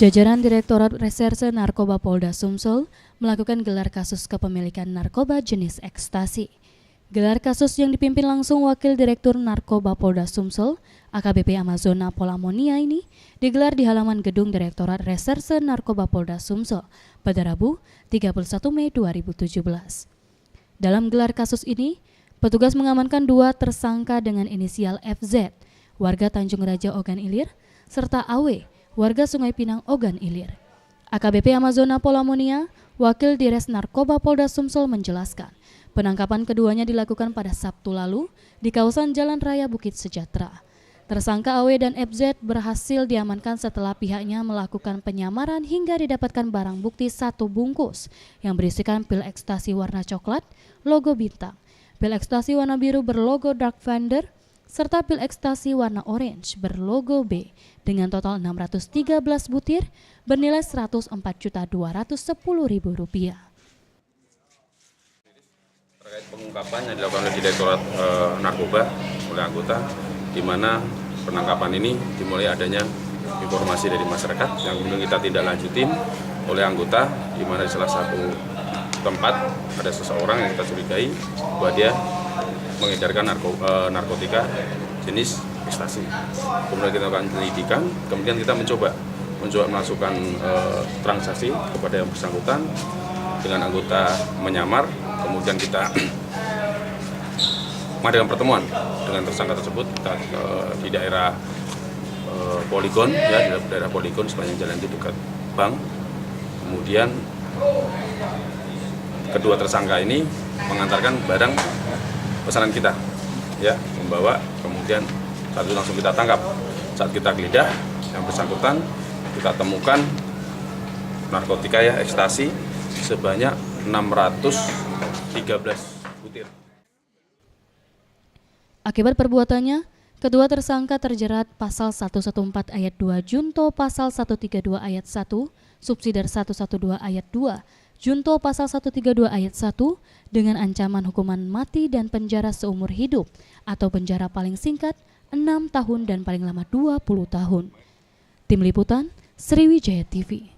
Jajaran Direktorat Reserse Narkoba Polda Sumsel melakukan gelar kasus kepemilikan narkoba jenis ekstasi. Gelar kasus yang dipimpin langsung Wakil Direktur Narkoba Polda Sumsel, AKBP Amazona Polamonia ini digelar di halaman gedung Direktorat Reserse Narkoba Polda Sumsel pada Rabu 31 Mei 2017. Dalam gelar kasus ini, petugas mengamankan 2 tersangka dengan inisial FZ, warga Tanjung Raja Ogan Ilir, serta AW, warga Sungai Pinang Ogan Ilir. AKBP Amazona Polamonia, Wakil Dires Narkoba Polda Sumsel menjelaskan, penangkapan keduanya dilakukan pada Sabtu lalu di kawasan Jalan Raya Bukit Sejahtera. Tersangka AW dan FZ berhasil diamankan setelah pihaknya melakukan penyamaran hingga didapatkan barang bukti 1 bungkus yang berisikan pil ekstasi warna coklat, logo bintang, pil ekstasi warna biru berlogo Dark Vander, serta pil ekstasi warna orange berlogo B dengan total 613 butir bernilai Rp104.210.000. Terkait pengungkapan yang dilakukan oleh Direktorat Narkoba oleh anggota, di mana penangkapan ini dimulai adanya informasi dari masyarakat yang kemudian kita tindak lanjutin oleh anggota, di mana di salah satu tempat ada seseorang yang kita curigai bahwa dia mengedarkan narkotika jenis ekstasi. Kemudian kita lakukan penyelidikan, kemudian kita mencoba melakukan transaksi kepada yang bersangkutan dengan anggota menyamar, kemudian kita mengadakan pertemuan dengan tersangka tersebut di daerah Poligon, ya, di daerah Poligon sepanjang jalan di dekat bank. Kemudian kedua tersangka ini mengantarkan barang pesanan kita, ya, membawa, kemudian saat itu langsung kita tangkap. Saat kita geledah yang bersangkutan, kita temukan narkotika, ya, ekstasi sebanyak 613 butir. Akibat perbuatannya, kedua tersangka terjerat pasal 114 ayat 2 junto pasal 132 ayat 1, subsidiar 112 ayat 2, junto pasal 132 ayat 1 dengan ancaman hukuman mati dan penjara seumur hidup atau penjara paling singkat 6 tahun dan paling lama 20 tahun. Tim Liputan, Sriwijaya TV.